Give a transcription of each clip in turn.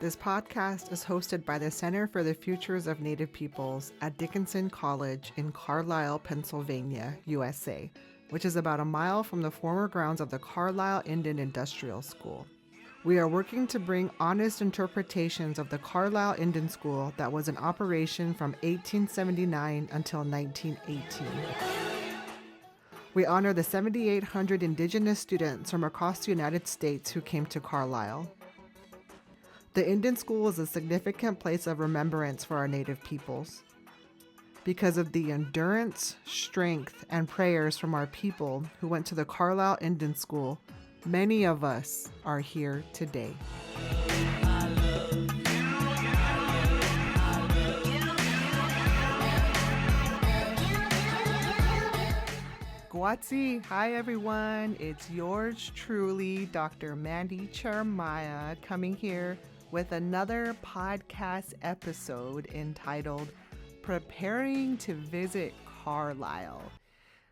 This podcast is hosted by the Center for the Futures of Native Peoples at Dickinson College in Carlisle, Pennsylvania, USA, which is about a mile from the former grounds of the Carlisle Indian Industrial School. We are working to bring honest interpretations of the Carlisle Indian School that was in operation from 1879 until 1918. We honor the 7,800 Indigenous students from across the United States who came to Carlisle. The Indian School is a significant place of remembrance for our Native peoples. Because of the endurance, strength, and prayers from our people who went to the Carlisle Indian School, many of us are here today. Guatsi, hi everyone. It's yours truly, Dr. Mandy Chermaya, coming here with another podcast episode entitled Preparing to Visit Carlisle.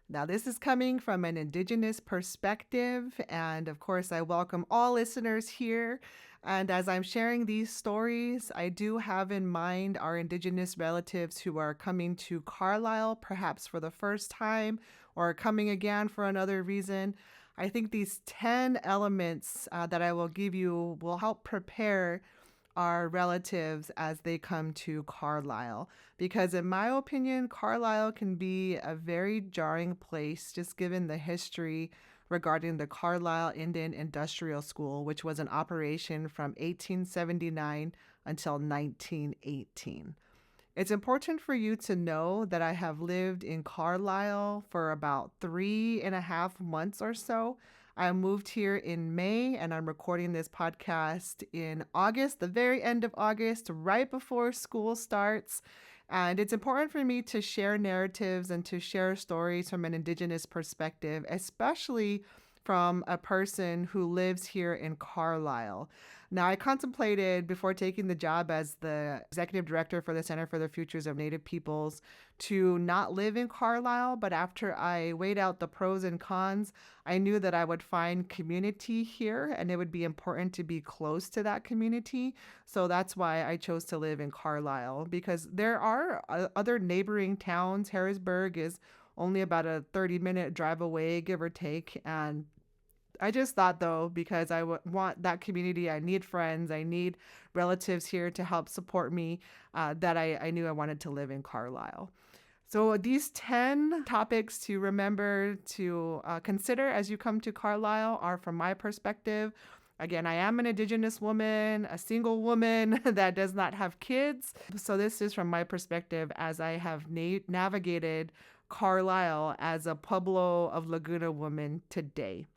Now, this is coming from an Indigenous perspective, and of course, I welcome all listeners here. And as I'm sharing these stories, I do have in mind our Indigenous relatives who are coming to Carlisle, perhaps for the first time, or coming again for another reason. I think these 10 elements that I will give you will help prepare our relatives as they come to Carlisle. Because in my opinion, Carlisle can be a very jarring place, just given the history regarding the Carlisle Indian Industrial School, which was in operation from 1879 until 1918. It's important for you to know that I have lived in Carlisle for about 3.5 months or so. I moved here in May, and I'm recording this podcast in August, the very end of August, right before school starts. And it's important for me to share narratives and to share stories from an Indigenous perspective, especially from a person who lives here in Carlisle. Now, I contemplated before taking the job as the executive director for the Center for the Futures of Native Peoples to not live in Carlisle, but after I weighed out the pros and cons, I knew that I would find community here and it would be important to be close to that community. So that's why I chose to live in Carlisle, because there are other neighboring towns. Harrisburg is only about a 30-minute drive away, give or take. And I just thought, though, because I want that community, I need friends, I need relatives here to help support me, that I knew I wanted to live in Carlisle. So these 10 topics to remember to consider as you come to Carlisle are, from my perspective. Again, I am an Indigenous woman, a single woman that does not have kids. So this is from my perspective as I have navigated Carlisle as a Pueblo of Laguna woman today.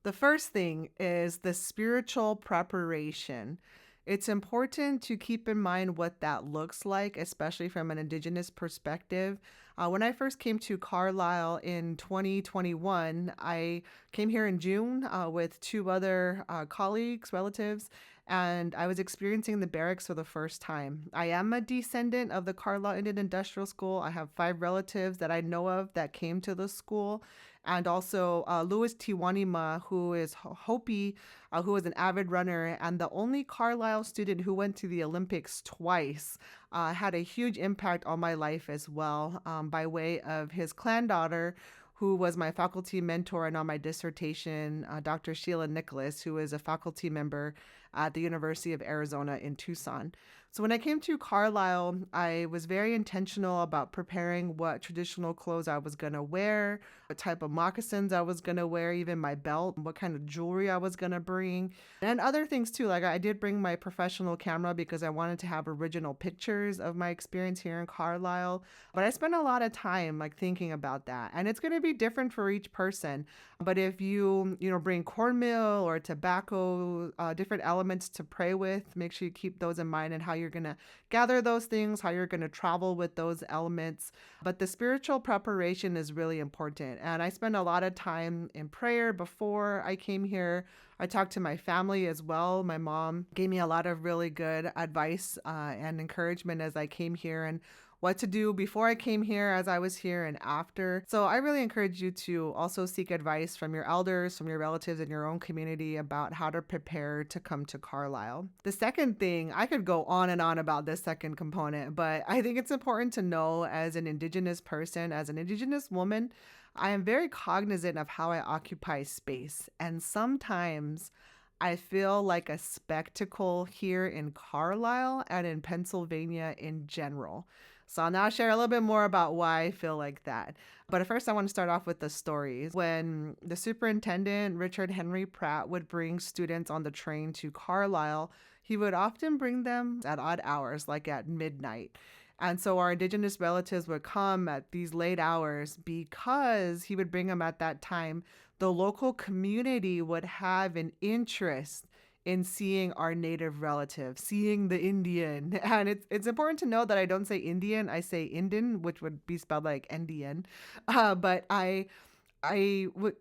The first thing is the spiritual preparation. It's important to keep in mind what that looks like, especially from an Indigenous perspective. When I first came to Carlisle in 2021, I came here in June with two other colleagues, relatives, and I was experiencing the barracks for the first time. I am a descendant of the Carlisle Indian Industrial School. I have 5 relatives that I know of that came to the school. And also Louis Tiwanima, who is Hopi, who is an avid runner and the only Carlisle student who went to the Olympics twice, had a huge impact on my life as well, by way of his clan daughter, who was my faculty mentor and on my dissertation, Dr. Sheila Nicholas, who is a faculty member at the University of Arizona in Tucson. So when I came to Carlisle, I was very intentional about preparing what traditional clothes I was going to wear, what type of moccasins I was going to wear, even my belt, what kind of jewelry I was going to bring, and other things too. Like I did bring my professional camera because I wanted to have original pictures of my experience here in Carlisle. But I spent a lot of time thinking about that. And it's going to be different for each person. But if you bring cornmeal or tobacco, different elements to pray with, make sure you keep those in mind and how you're going to gather those things, how you're going to travel with those elements. But the spiritual preparation is really important. And I spend a lot of time in prayer before I came here. I talked to my family as well. My mom gave me a lot of really good advice and encouragement as I came here. And what to do before I came here, as I was here, and after. So I really encourage you to also seek advice from your elders, from your relatives in your own community about how to prepare to come to Carlisle. The second thing, I could go on and on about this second component, but I think it's important to know as an Indigenous person, as an Indigenous woman, I am very cognizant of how I occupy space. And sometimes I feel like a spectacle here in Carlisle and in Pennsylvania in general. So I'll now share a little bit more about why I feel like that. But first, I want to start off with the stories. When the superintendent, Richard Henry Pratt, would bring students on the train to Carlisle, he would often bring them at odd hours, like at midnight. And so our Indigenous relatives would come at these late hours because he would bring them at that time. The local community would have an interest in seeing our Native relative, seeing the Indian. And it's important to know that I don't say Indian, I say Indian, which would be spelled like Indian. But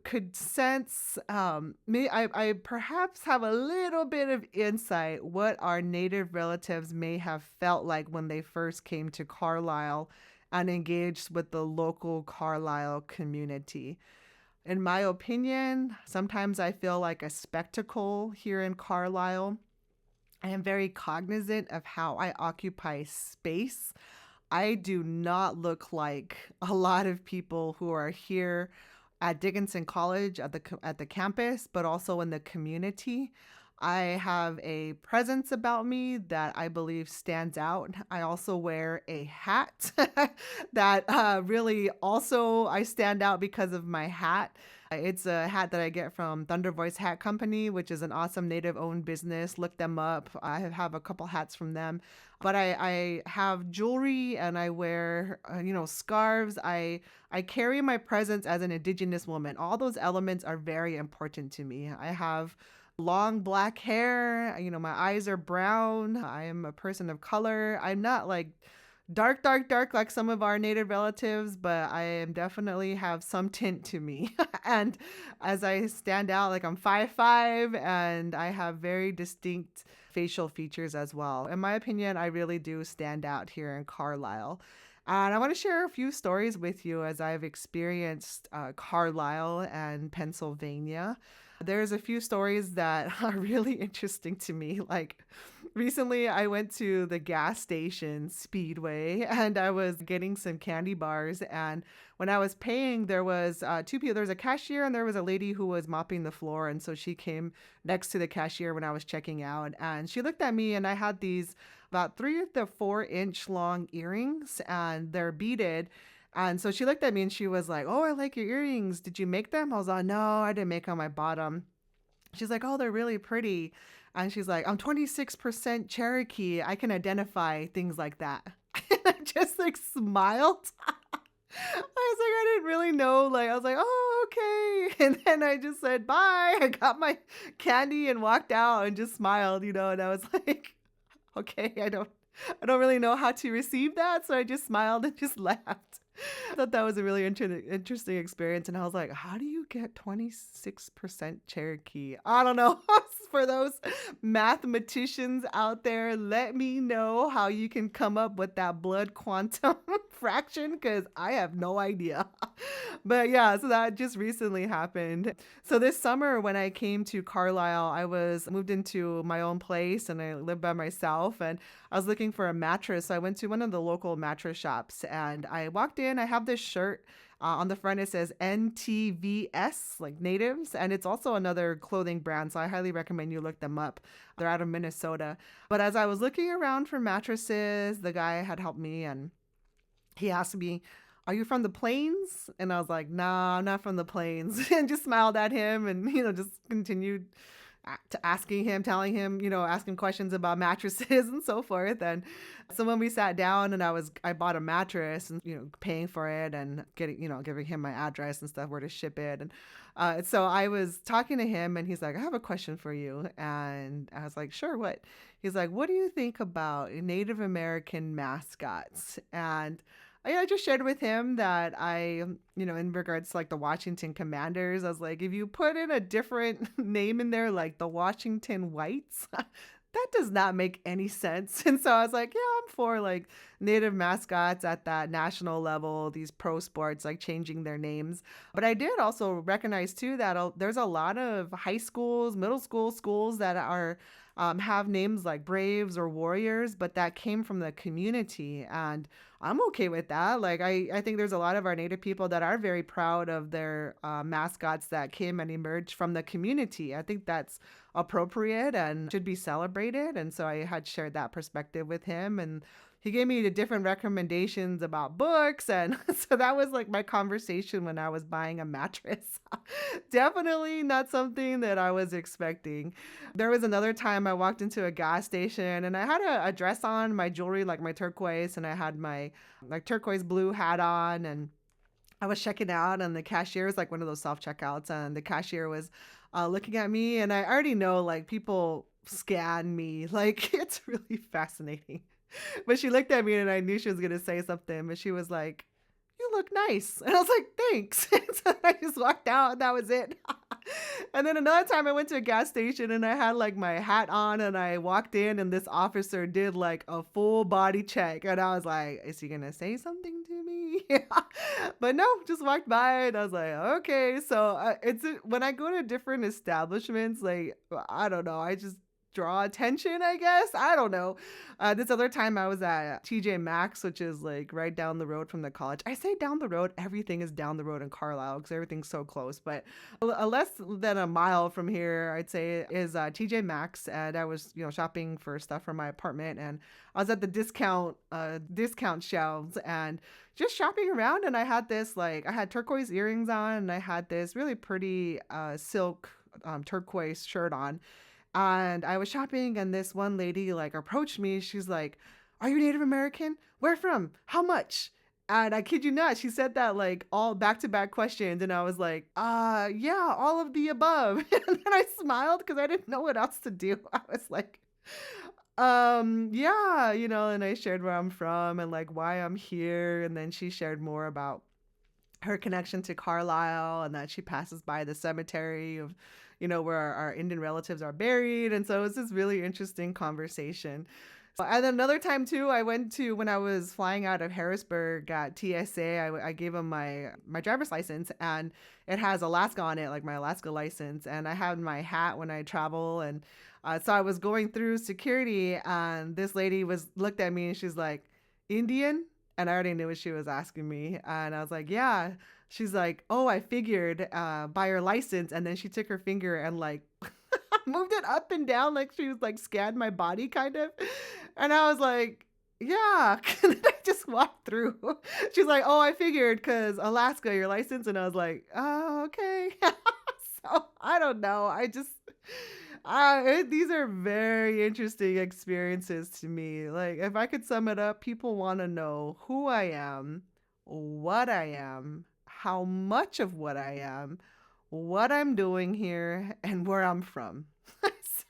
could sense, I perhaps have a little bit of insight what our Native relatives may have felt like when they first came to Carlisle and engaged with the local Carlisle community. In my opinion, sometimes I feel like a spectacle here in Carlisle. I am very cognizant of how I occupy space. I do not look like a lot of people who are here at Dickinson College at the campus, but also in the community. I have a presence about me that I believe stands out. I also wear a hat that really also I stand out because of my hat. It's a hat that I get from Thunder Voice Hat Company, which is an awesome Native-owned business. Look them up. I have a couple hats from them. But I have jewelry and I wear, scarves. I carry my presence as an Indigenous woman. All those elements are very important to me. I have long black hair. My eyes are brown. I am a person of color. I'm not like dark like some of our Native relatives, but I am definitely have some tint to me. And as I stand out, like I'm 5'5", and I have very distinct facial features as well. In my opinion, I really do stand out here in Carlisle. And I want to share a few stories with you as I've experienced Carlisle and Pennsylvania. There's a few stories that are really interesting to me. Like recently I went to the gas station Speedway and I was getting some candy bars. And when I was paying, there was two people. There was a cashier and there was a lady who was mopping the floor. And so she came next to the cashier when I was checking out. And she looked at me and I had these about 3 to 4 inch long earrings and they're beaded. And so she looked at me and she was like, "Oh, I like your earrings. Did you make them?" I was like, "No, I didn't make them. I bought them." She's like, "Oh, they're really pretty." And she's like, "I'm 26% Cherokee. I can identify things like that." And I just like smiled. I was like, I didn't really know. Like, I was like, "Oh, okay." And then I just said, "Bye." I got my candy and walked out and just smiled, and I was like, okay, I don't really know how to receive that. So I just smiled and just laughed. I thought that was a really interesting experience. And I was like, how do you get 26% Cherokee? I don't know. For those mathematicians out there, let me know how you can come up with that blood quantum fraction, because I have no idea. But yeah, so that just recently happened. So this summer when I came to Carlisle, I was moved into my own place and I lived by myself, and I was looking for a mattress. So I went to one of the local mattress shops and I walked in. I have this shirt. On the front, it says NTVS, like natives. And it's also another clothing brand. So I highly recommend you look them up. They're out of Minnesota. But as I was looking around for mattresses, the guy had helped me and he asked me, "Are you from the plains?" And I was like, "Nah, I'm not from the plains." And just smiled at him and, just continued to asking him, telling him, asking questions about mattresses and so forth. And so when we sat down and I bought a mattress and, paying for it and getting, giving him my address and stuff, where to ship it. And so I was talking to him and he's like, "I have a question for you." And I was like, "Sure, what?" He's like, "What do you think about Native American mascots?" And I just shared with him that in regards to like the Washington Commanders, I was like, if you put in a different name in there, like the Washington Whites, that does not make any sense. And so I was like, yeah, I'm for like native mascots at that national level, these pro sports, like changing their names. But I did also recognize too that there's a lot of high schools, middle school schools that are have names like Braves or Warriors, but that came from the community. And I'm okay with that. Like, I think there's a lot of our Native people that are very proud of their mascots that came and emerged from the community. I think that's appropriate and should be celebrated. And so I had shared that perspective with him. And he gave me the different recommendations about books. And so that was like my conversation when I was buying a mattress. Definitely not something that I was expecting. There was another time I walked into a gas station and I had a dress on, my jewelry, like my turquoise, and I had my like turquoise blue hat on. And I was checking out, and the cashier was like one of those self checkouts, and the cashier was looking at me. And I already know like people scan me, like it's really fascinating. But she looked at me and I knew she was going to say something, but she was like, "You look nice." And I was like, "Thanks." And so I just walked out and that was it. And then another time I went to a gas station and I had like my hat on and I walked in and this officer did like a full body check. And I was like, is he going to say something to me? But no, just walked by and I was like, okay. So when I go to different establishments, like, I don't know, I just draw attention, I guess. I don't know. This other time I was at TJ Maxx, which is like right down the road from the college. I say down the road, everything is down the road in Carlisle because everything's so close. But less than a mile from here, I'd say, is TJ Maxx. And I was, shopping for stuff for my apartment. And I was at the discount shelves and just shopping around. And I had this, like, I had turquoise earrings on and I had this really pretty silk turquoise shirt on. And I was shopping and this one lady like approached me. She's like, "Are you Native American? Where from? How much?" And I kid you not, she said that like all back-to-back questions. And I was like, yeah, all of the above. And then I smiled because I didn't know what else to do. I was like, yeah, and I shared where I'm from and like why I'm here. And then she shared more about her connection to Carlisle and that she passes by the cemetery of, where our Indian relatives are buried. And so it was this really interesting conversation. And then another time too, I went to when I was flying out of Harrisburg at TSA, I gave them my driver's license and it has Alaska on it, like my Alaska license. And I had my hat when I travel. And so I was going through security and this lady looked at me and she's like, "Indian?" And I already knew what she was asking me. And I was like, "Yeah." She's like, "Oh, I figured by your license." And then she took her finger and like moved it up and down like she was like scanned my body kind of. And I was like, "Yeah." And then I just walked through. She's like, "Oh, I figured because Alaska, your license." And I was like, "Oh, okay." So I don't know. These are very interesting experiences to me. Like, if I could sum it up, people want to know who I am, what I am, how much of what I am, what I'm doing here, and where I'm from.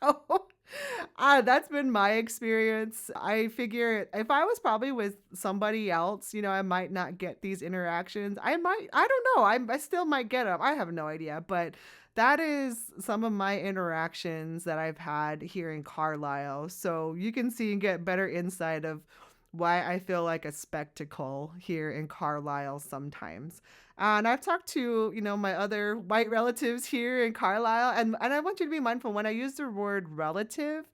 So, that's been my experience. I figure if I was probably with somebody else, I might not get these interactions. I don't know. I still might get them. I have no idea. But that is some of my interactions that I've had here in Carlisle. So you can see and get better insight of why I feel like a spectacle here in Carlisle sometimes. And I've talked to, my other white relatives here in Carlisle, and I want you to be mindful when I use the word relative,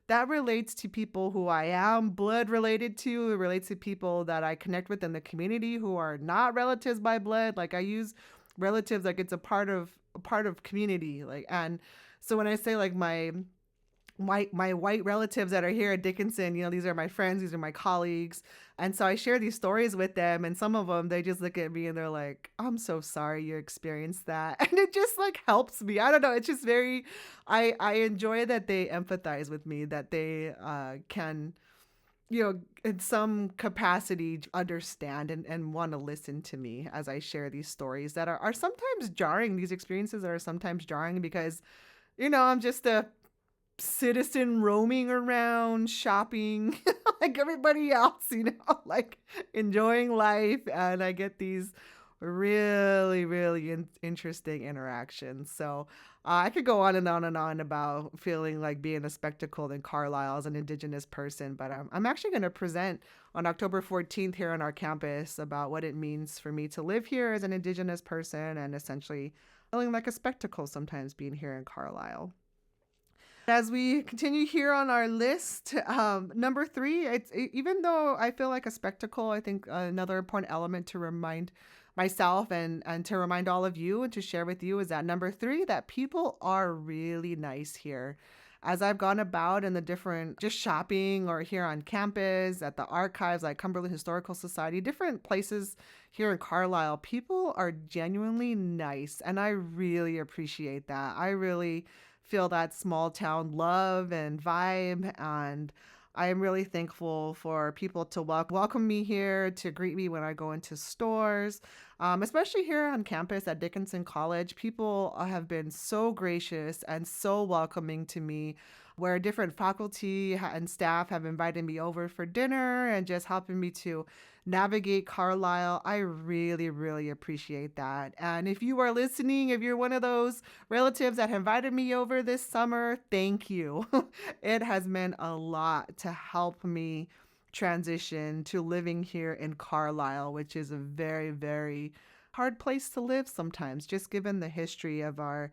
that relates to people who I am blood related to. It relates to people that I connect with in the community who are not relatives by blood. Like I use relatives like it's a part of community. Like, and so when I say like my white relatives that are here at Dickinson, these are my friends, these are my colleagues. And so I share these stories with them, and some of them, they just look at me and they're like, "I'm so sorry you experienced that." And it just like helps me. I don't know. It's just I enjoy that they empathize with me, that they can, in some capacity understand and want to listen to me as I share these stories that are sometimes jarring, these experiences that are sometimes jarring because, I'm just a citizen roaming around shopping like everybody else, like enjoying life, and I get these really, really interesting interactions. So I could go on and on and on about feeling like being a spectacle in Carlisle as an Indigenous person, but I'm actually going to present on October 14th here on our campus about what it means for me to live here as an Indigenous person and essentially feeling like a spectacle sometimes being here in Carlisle. As we continue here on our list, number three, even though I feel like a spectacle, I think another important element to remind myself and to remind all of you and to share with you is that number three, that people are really nice here. As I've gone about in the different, just shopping or here on campus, at the archives like Cumberland Historical Society, different places here in Carlisle, people are genuinely nice. And I really appreciate that. I really feel that small town love and vibe. And I am really thankful for people to welcome me here, to greet me when I go into stores, especially here on campus at Dickinson College. People have been so gracious and so welcoming to me, where different faculty and staff have invited me over for dinner and just helping me to navigate Carlisle. I really, really appreciate that. And if you are listening, if you're one of those relatives that invited me over this summer, thank you. It has meant a lot to help me transition to living here in Carlisle, which is a very, very hard place to live sometimes, just given the history of our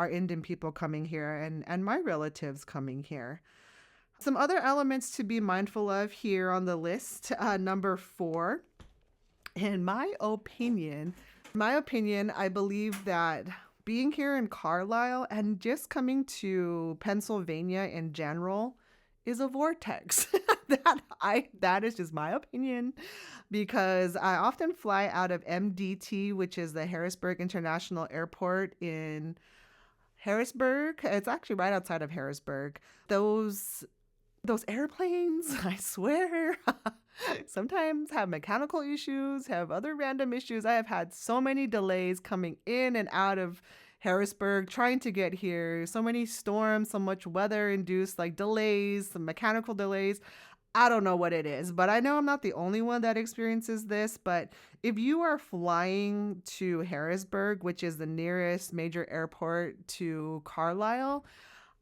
Indian people coming here and my relatives coming here. Some other elements to be mindful of here on the list. Number four, in my opinion, I believe that being here in Carlisle and just coming to Pennsylvania in general is a vortex. That is just my opinion, because I often fly out of MDT, which is the Harrisburg International Airport in Harrisburg. It's actually right outside of Harrisburg. Those airplanes, I swear, sometimes have mechanical issues, have other random issues. I have had so many delays coming in and out of Harrisburg trying to get here. So many storms, so much weather induced like delays, some mechanical delays. I don't know what it is, but I know I'm not the only one that experiences this. But if you are flying to Harrisburg, which is the nearest major airport to Carlisle,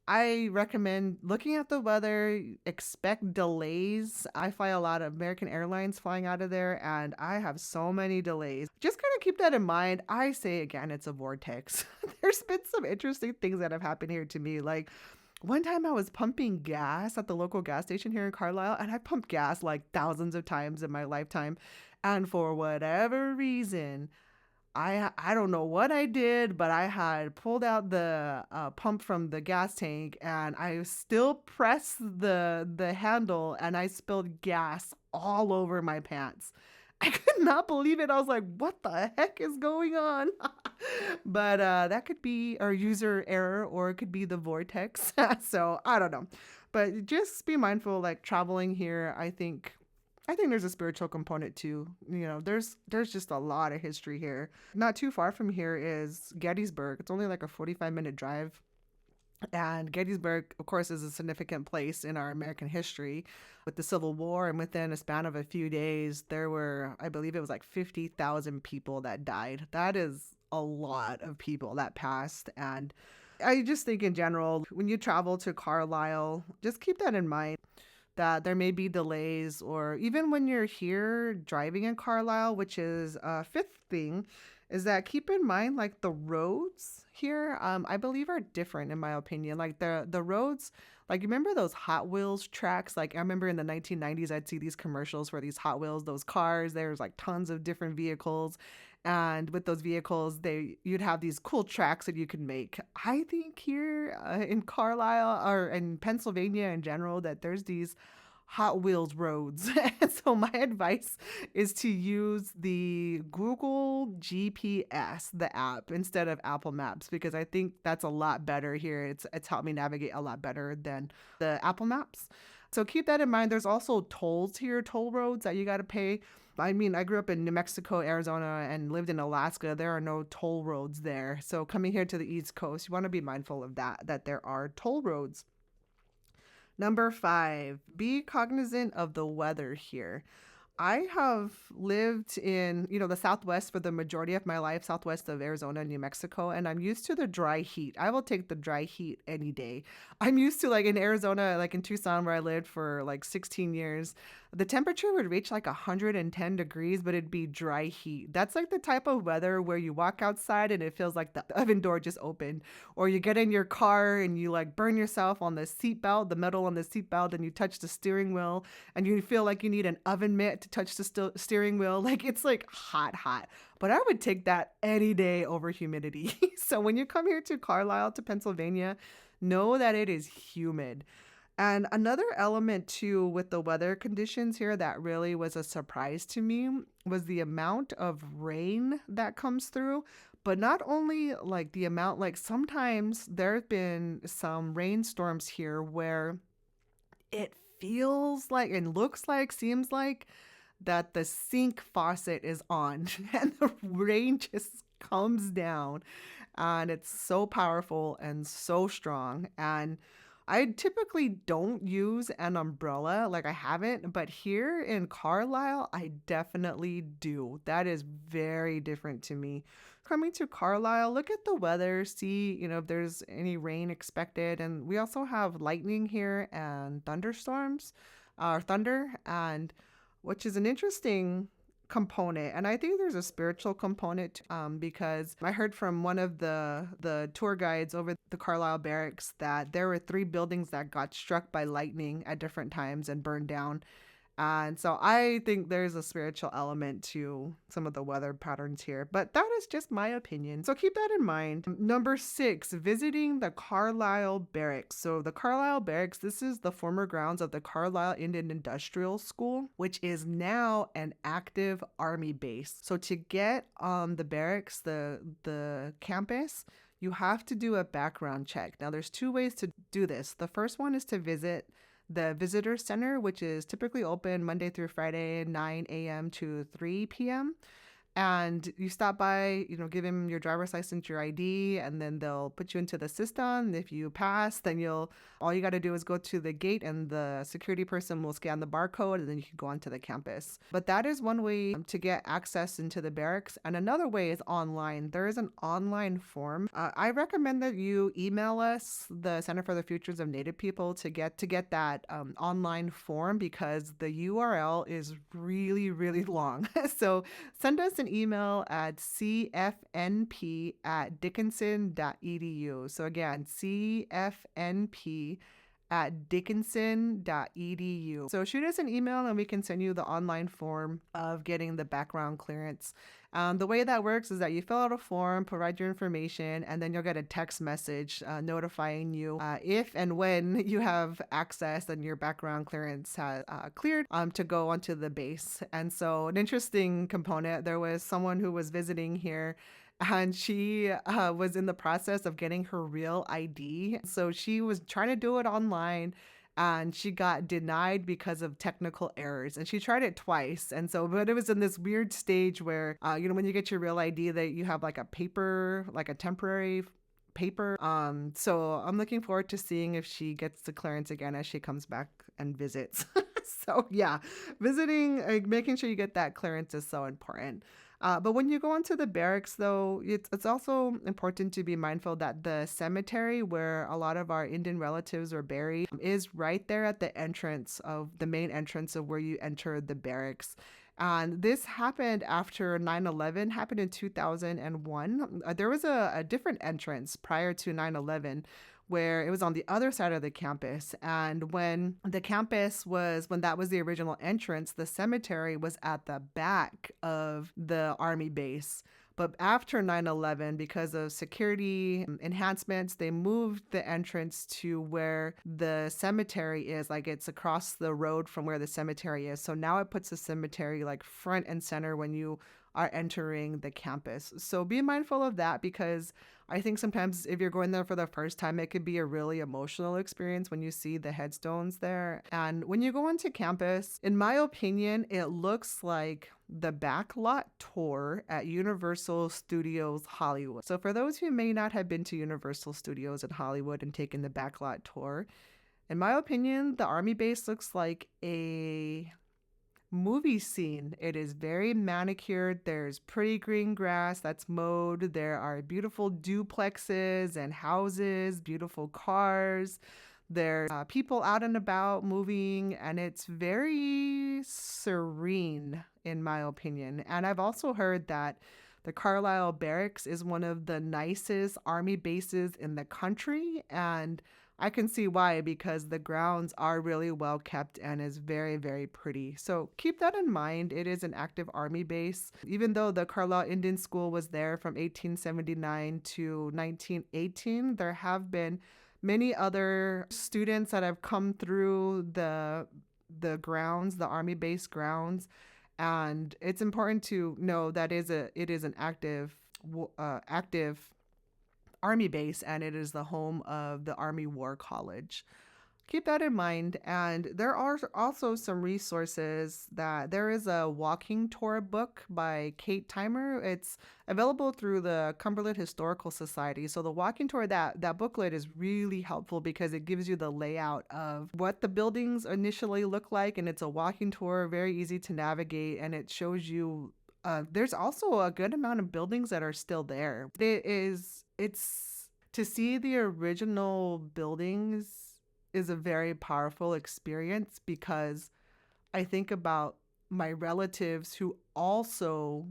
I recommend looking at the weather, expect delays. I fly a lot of American Airlines flying out of there, and I have so many delays. Just kind of keep that in mind. I say again, it's a vortex. There's been some interesting things that have happened here to me. Like one time I was pumping gas at the local gas station here in Carlisle, and I pumped gas like thousands of times in my lifetime. And for whatever reason, I don't know what I did, but I had pulled out the pump from the gas tank, and I still pressed the handle, and I spilled gas all over my pants. I could not believe it. I was like, what the heck is going on? But that could be our user error, or it could be the vortex. So I don't know. But just be mindful, like traveling here, I think there's a spiritual component too. There's just a lot of history here. Not too far from here is Gettysburg. It's only like a 45-minute drive. And Gettysburg, of course, is a significant place in our American history with the Civil War. And within a span of a few days, there were, I believe it was like 50,000 people that died. That is a lot of people that passed. And I just think in general, when you travel to Carlisle, just keep that in mind, that there may be delays, or even when you're here driving in Carlisle, which is a fifth thing, is that keep in mind like the roads here, I believe are different in my opinion. Like the roads, like you remember those Hot Wheels tracks? Like I remember in the 1990s, I'd see these commercials for these Hot Wheels, those cars. There's like tons of different vehicles. And with those vehicles, you'd have these cool tracks that you could make. I think here in Carlisle or in Pennsylvania in general, that there's these Hot Wheels roads. And so my advice is to use the Google GPS, the app, instead of Apple Maps, because I think that's a lot better here. It's helped me navigate a lot better than the Apple Maps. So keep that in mind. There's also tolls here, toll roads that you got to pay. I mean, I grew up in New Mexico, Arizona, and lived in Alaska. There are no toll roads there. So coming here to the East Coast, you want to be mindful of that there are toll roads. Number 5, be cognizant of the weather here. I have lived in, the Southwest for the majority of my life, southwest of Arizona and New Mexico, and I'm used to the dry heat. I will take the dry heat any day. I'm used to, like, in Arizona, like in Tucson where I lived for like 16 years, the temperature would reach like 110 degrees, but it'd be dry heat. That's like the type of weather where you walk outside and it feels like the oven door just opened, or you get in your car and you like burn yourself on the seatbelt, the metal on the seatbelt, and you touch the steering wheel and you feel like you need an oven mitt to touch the steering wheel. Like it's like hot, hot. But I would take that any day over humidity. So when you come here to Carlisle, to Pennsylvania, know that it is humid. And another element too with the weather conditions here that really was a surprise to me was the amount of rain that comes through. But not only like the amount, like sometimes there have been some rainstorms here where it feels like and looks like, seems like that the sink faucet is on and the rain just comes down and it's so powerful and so strong. And I typically don't use an umbrella, like I haven't, but here in Carlisle, I definitely do. That is very different to me. Coming to Carlisle, look at the weather, see, if there's any rain expected. And we also have lightning here and thunderstorms, or thunder, and which is an interesting component. And I think there's a spiritual component because I heard from one of the tour guides over the Carlisle barracks that there were 3 buildings that got struck by lightning at different times and burned down. And so I think there's a spiritual element to some of the weather patterns here, but that is just my opinion. So keep that in mind. Number 6, visiting the Carlisle Barracks. So the Carlisle Barracks, this is the former grounds of the Carlisle Indian Industrial School, which is now an active Army base. So to get on the barracks, the campus, you have to do a background check. Now there's 2 ways to do this. The first one is to visit the visitor center, which is typically open Monday through Friday, 9 a.m. to 3 p.m. And you stop by, give them your driver's license, your ID, and then they'll put you into the system. If you pass, then all you got to do is go to the gate and the security person will scan the barcode and then you can go onto the campus. But that is one way to get access into the barracks. And another way is online. There is an online form. I recommend that you email us, the Center for the Futures of Native People, to get that online form because the URL is really, really long. So send us an email at cfnp@dickinson.edu. So again, cfnp@dickinson.edu. So shoot us an email and we can send you the online form of getting the background clearance. The way that works is that you fill out a form, provide your information, and then you'll get a text message notifying you if and when you have access and your background clearance has cleared to go onto the base. And so an interesting component, there was someone who was visiting here and she was in the process of getting her real ID. So she was trying to do it online and she got denied because of technical errors and she tried it twice. And so, but it was in this weird stage where, when you get your real ID that you have like a paper, like a temporary paper. So I'm looking forward to seeing if she gets the clearance again as she comes back and visits. So yeah, visiting, making sure you get that clearance is so important. But when you go into the barracks, though, it's also important to be mindful that the cemetery where a lot of our Indian relatives are buried is right there at the entrance of the main entrance of where you enter the barracks. And this happened after 9/11, happened in 2001. There was a different entrance prior to 9/11 where it was on the other side of the campus. And when that was the original entrance, the cemetery was at the back of the Army base. But after 9/11, because of security enhancements, they moved the entrance to where the cemetery is. Like it's across the road from where the cemetery is. So now it puts the cemetery like front and center when you are entering the campus. So be mindful of that because I think sometimes if you're going there for the first time, it could be a really emotional experience when you see the headstones there. And when you go into campus, in my opinion, it looks like the backlot tour at Universal Studios Hollywood. So for those who may not have been to Universal Studios in Hollywood and taken the backlot tour, in my opinion, the Army base looks like a movie scene. It is very manicured. There's pretty green grass that's mowed. There are beautiful duplexes and houses, beautiful cars. There's people out and about moving, and it's very serene, in my opinion. And I've also heard that the Carlisle Barracks is one of the nicest army bases in the country, and I can see why, because the grounds are really well kept and is very, very pretty. So keep that in mind. It is an active army base. Even though the Carlisle Indian School was there from 1879 to 1918, there have been many other students that have come through the grounds, the army base grounds, and it's important to know that it is an active Army base, and it is the home of the Army War College. Keep that in mind. And there are also some resources that there is a walking tour book by Kate Timer. It's available through the Cumberland Historical Society. So the walking tour, that booklet is really helpful because it gives you the layout of what the buildings initially look like. And it's a walking tour, very easy to navigate. And it shows you there's also a good amount of buildings that are still there. It's to see the original buildings is a very powerful experience because I think about my relatives who also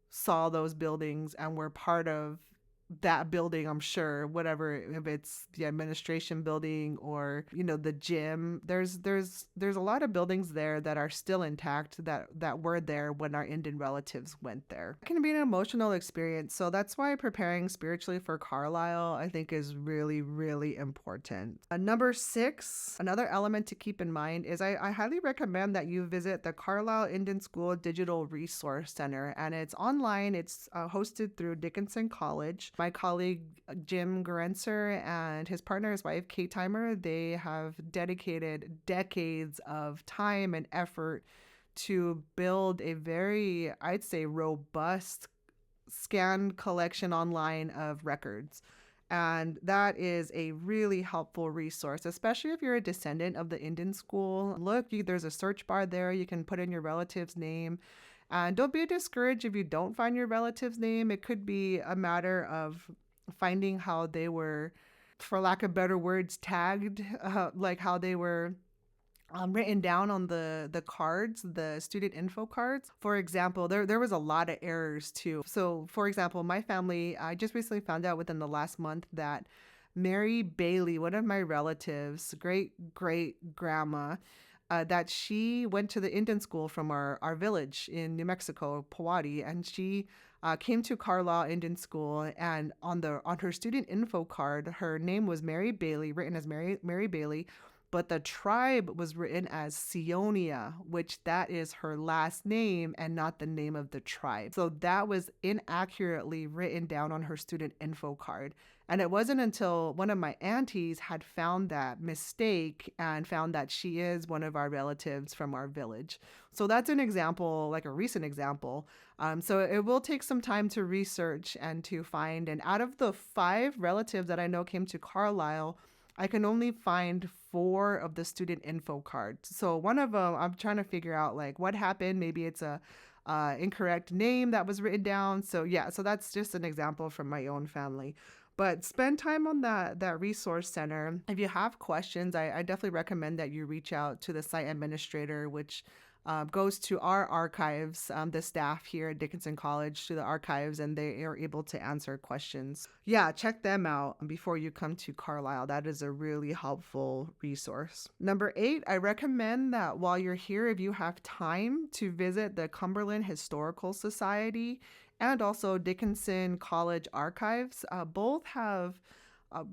saw those buildings and were part of that building, I'm sure, whatever, if it's the administration building or, the gym. There's a lot of buildings there that are still intact that were there when our Indian relatives went there. It can be an emotional experience. So that's why preparing spiritually for Carlisle, I think, is really, really important. Number 6, another element to keep in mind is I highly recommend that you visit the Carlisle Indian School Digital Resource Center, and it's online. It's hosted through Dickinson College. My colleague Jim Gerenser and his partner, his wife Kate Timer, they have dedicated decades of time and effort to build a very, I'd say, robust scanned collection online of records. And that is a really helpful resource, especially if you're a descendant of the Indian school. Look, there's a search bar there. You can put in your relative's name. And don't be discouraged if you don't find your relative's name. It could be a matter of finding how they were, for lack of better words, tagged, like how they were written down on the cards, the student info cards. For example, there was a lot of errors too. So, for example, my family, I just recently found out within the last month that Mary Bailey, one of my relatives, great grandma, that she went to the Indian school from our village in New Mexico, Powati, and she came to Carlisle Indian School, and on her student info card, her name was Mary Bailey, written as Mary Bailey, but the tribe was written as Sionia, which that is her last name and not the name of the tribe. So that was inaccurately written down on her student info card. And it wasn't until one of my aunties had found that mistake and found that she is one of our relatives from our village. So that's an example, like a recent example. So it will take some time to research and to find. And out of the 5 relatives that I know came to Carlisle, I can only find 4 of the student info cards. So one of them, I'm trying to figure out like what happened. Maybe it's a incorrect name that was written down. So yeah, so that's just an example from my own family. But spend time on that resource center. If you have questions, I definitely recommend that you reach out to the site administrator, which goes to our archives, the staff here at Dickinson College, to the archives, and they are able to answer questions. Yeah, check them out before you come to Carlisle. That is a really helpful resource. Number 8, I recommend that while you're here, if you have time, to visit the Cumberland Historical Society and also Dickinson College Archives. Both have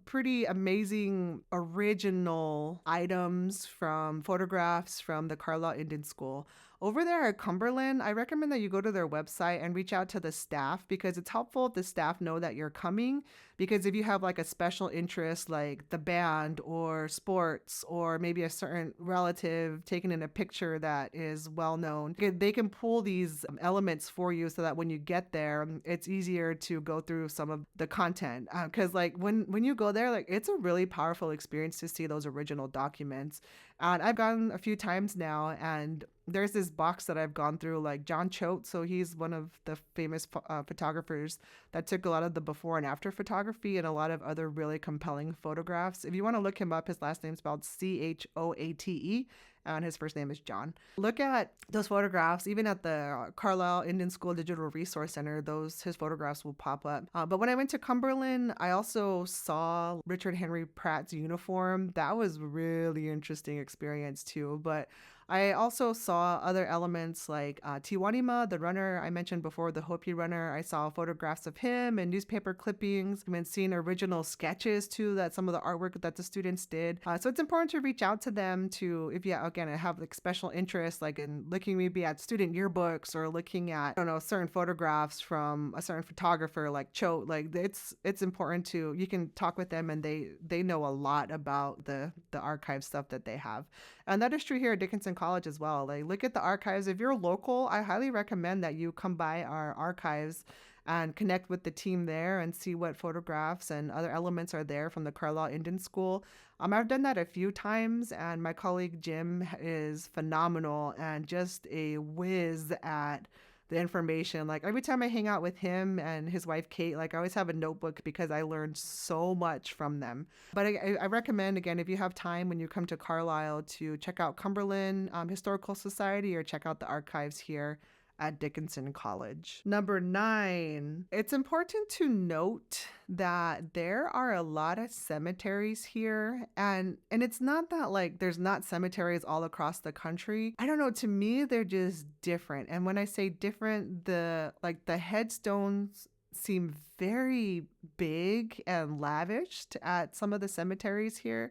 pretty amazing original items from photographs from the Carlisle Indian School. Over there at Cumberland, I recommend that you go to their website and reach out to the staff because it's helpful if the staff know that you're coming. Because if you have like a special interest like the band or sports or maybe a certain relative taken in a picture that is well known, they can pull these elements for you so that when you get there, it's easier to go through some of the content. Because like when you go there, like it's a really powerful experience to see those original documents. And I've gone a few times now, and there's this box that I've gone through, like John Choate. So he's one of the famous photographers that took a lot of the before and after photography and a lot of other really compelling photographs. If you want to look him up, his last name's spelled Choate, and his first name is John. Look at those photographs, even at the Carlisle Indian School Digital Resource Center, his photographs will pop up. But when I went to Cumberland, I also saw Richard Henry Pratt's uniform. That was a really interesting experience too. But I also saw other elements like Tiwanima, the runner I mentioned before, the Hopi runner. I saw photographs of him and newspaper clippings. I've been seeing original sketches too, that some of the artwork that the students did. So it's important to reach out to them to, if you, again, have like special interest, like in looking maybe at student yearbooks or looking at, I don't know, certain photographs from a certain photographer like Choate. Like it's important to, you can talk with them and they know a lot about the archive stuff that they have. And that is true here at Dickinson College as well. Like, look at the archives. If you're local, I highly recommend that you come by our archives and connect with the team there and see what photographs and other elements are there from the Carlisle Indian School. I've done that a few times, and my colleague Jim is phenomenal and just a whiz at the information. Like, every time I hang out with him and his wife Kate, like, I always have a notebook because I learned so much from them. But I recommend, again, if you have time when you come to Carlisle, to check out Cumberland Historical Society or check out the archives here at Dickinson College. Number 9, it's important to note that there are a lot of cemeteries here, and it's not that like there's not cemeteries all across the country. I don't know, to me they're just different. And when I say different, the headstones seem very big and lavished at some of the cemeteries here.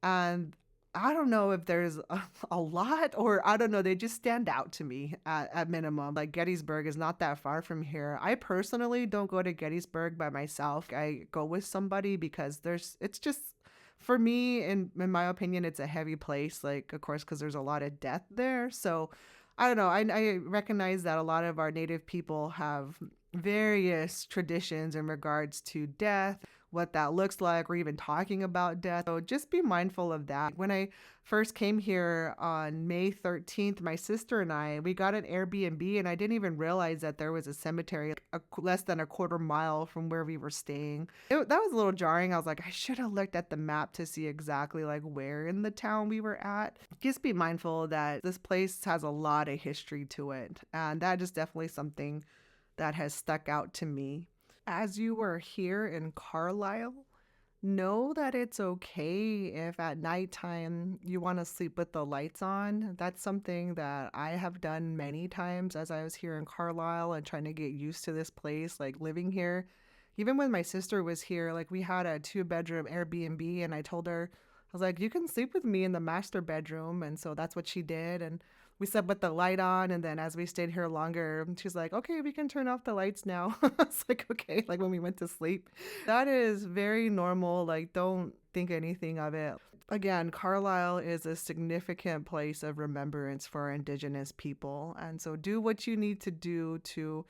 And I don't know if there's a lot, or I don't know, they just stand out to me at minimum. Like, Gettysburg is not that far from here. I personally don't go to Gettysburg by myself. I go with somebody because it's just, for me, in my opinion, it's a heavy place. Like, of course, because there's a lot of death there. So I don't know. I recognize that a lot of our Native people have various traditions in regards to death, what that looks like, or even talking about death. So just be mindful of that. When I first came here on May 13th, my sister and we got an Airbnb, and I didn't even realize that there was a cemetery less than a quarter mile from where we were staying. That was a little jarring. I was like, I should have looked at the map to see exactly like where in the town we were at. Just be mindful that this place has a lot of history to it. And that is definitely something that has stuck out to me. As you are here in Carlisle, know that it's okay if at nighttime you want to sleep with the lights on. That's something that I have done many times as I was here in Carlisle and trying to get used to this place, like living here. Even when my sister was here, like, we had a 2-bedroom Airbnb, and I told her, I was like, you can sleep with me in the master bedroom. And so that's what she did. And we slept with the light on, and then as we stayed here longer, she's like, okay, we can turn off the lights now. It's like, okay, like when we went to sleep. That is very normal. Like, don't think anything of it. Again, Carlisle is a significant place of remembrance for Indigenous people. And so do what you need to do to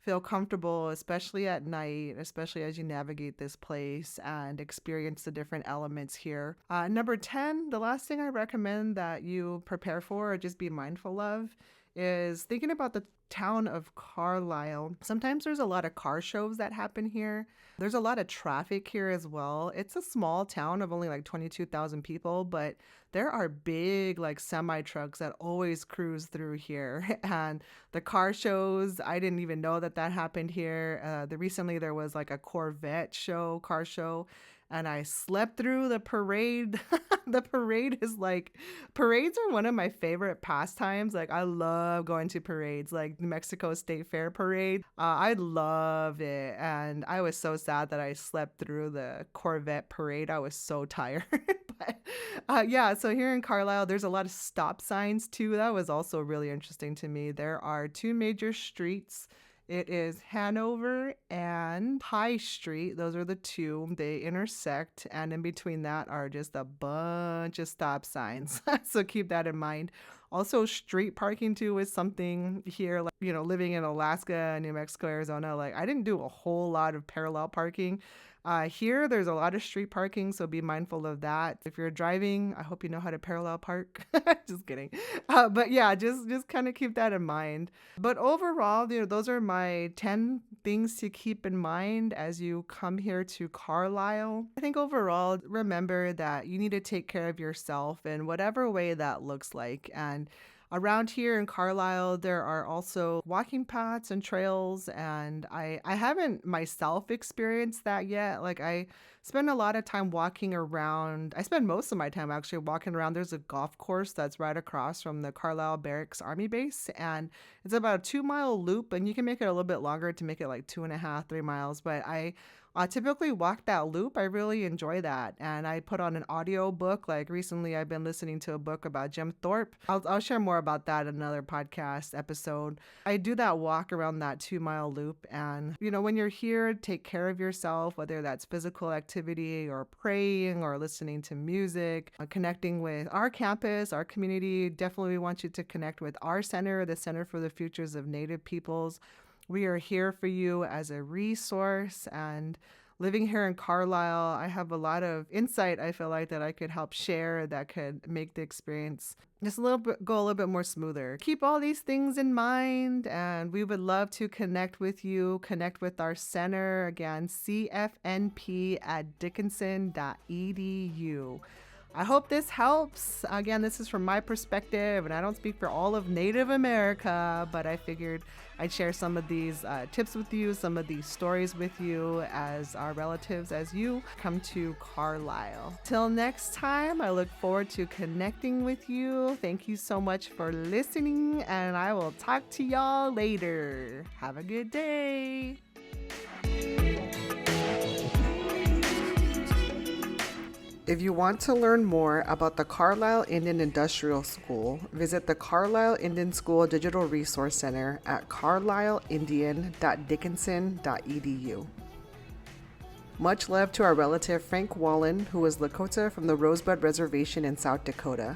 feel comfortable, especially at night, especially as you navigate this place and experience the different elements here. Number 10, the last thing I recommend that you prepare for or just be mindful of is thinking about the town of Carlisle. Sometimes there's a lot of car shows that happen here. There's a lot of traffic here as well. It's a small town of only like 22,000 people, but there are big like semi trucks that always cruise through here. And the car shows, I didn't even know that happened here. Recently there was like a Corvette car show, and I slept through the parade. The parade is like, parades are one of my favorite pastimes. Like, I love going to parades, like New Mexico State Fair parade. I love it. And I was so sad that I slept through the Corvette parade. I was so tired. But yeah, so here in Carlisle, there's a lot of stop signs too. That was also really interesting to me. There are 2 major streets. It is Hanover and High Street. Those are the 2. They intersect, and in between that are just a bunch of stop signs. So keep that in mind. Also, street parking too is something here, like, living in Alaska, New Mexico, Arizona. Like, I didn't do a whole lot of parallel parking. Here, there's a lot of street parking, so be mindful of that. If you're driving, I hope you know how to parallel park. Just kidding. But yeah, just kind of keep that in mind. But overall, those are my 10 things to keep in mind as you come here to Carlisle. I think overall, remember that you need to take care of yourself in whatever way that looks like. And around here in Carlisle, there are also walking paths and trails, and I haven't myself experienced that yet. Like, I spend a lot of time walking around. I spend most of my time actually walking around. There's a golf course that's right across from the Carlisle Barracks Army Base, and it's about a 2 mile loop, and you can make it a little bit longer to make it like 2.5, 3 miles. But I typically walk that loop. I really enjoy that. And I put on an audio book. Like recently, I've been listening to a book about Jim Thorpe. I'll share more about that in another podcast episode. I do that walk around that 2 mile loop. And, when you're here, take care of yourself, whether that's physical activity or praying or listening to music, connecting with our campus, our community. Definitely want you to connect with our center, the Center for the Futures of Native Peoples. We are here for you as a resource, and living here in Carlisle, I have a lot of insight I feel like that I could help share that could make the experience just go a little bit more smoother. Keep all these things in mind, and we would love to connect with you, connect with our center. Again, cfnp@dickinson.edu. I hope this helps. Again, this is from my perspective, and I don't speak for all of Native America, but I figured I'd share some of these tips with you, some of these stories with you as our relatives, as you come to Carlisle. Till next time, I look forward to connecting with you. Thank you so much for listening, and I will talk to y'all later. Have a good day. If you want to learn more about the Carlisle Indian Industrial School, visit the Carlisle Indian School Digital Resource Center at carlisle.indian.dickinson.edu. Much love to our relative Frank Wallen, who is Lakota from the Rosebud Reservation in South Dakota.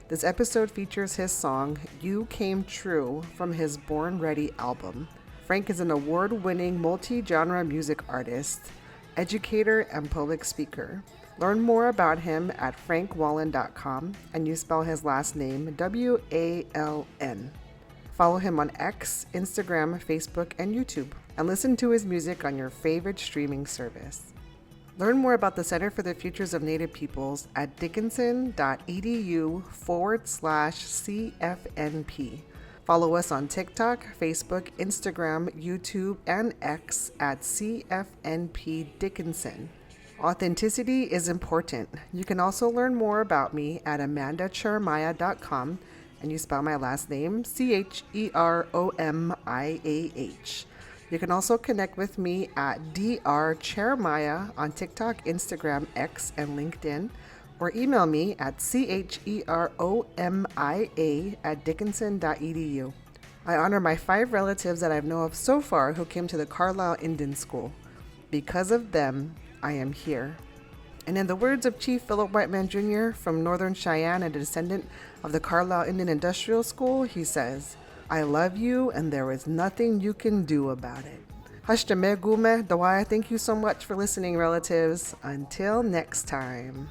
This episode features his song, You Came True, from his Born Ready album. Frank is an award-winning multi-genre music artist, educator, and public speaker. Learn more about him at frankwallen.com, and you spell his last name W-A-L-N. Follow him on X, Instagram, Facebook, and YouTube, and listen to his music on your favorite streaming service. Learn more about the Center for the Futures of Native Peoples at dickinson.edu/CFNP. Follow us on TikTok, Facebook, Instagram, YouTube, and X at CFNP Dickinson. Authenticity is important. You can also learn more about me at amandachermiah.com, and you spell my last name CHEROMIAH. You can also connect with me at drchermiah on TikTok, Instagram, X, and LinkedIn, or email me at CHEROMIA@dickinson.edu. I honor my 5 relatives that I know of so far who came to the Carlisle Indian School. Because of them, I am here. And in the words of Chief Philip Whiteman Jr. from Northern Cheyenne and a descendant of the Carlisle Indian Industrial School, he says, I love you and there is nothing you can do about it. Hashtame Gume Dawai, thank you so much for listening, relatives. Until next time.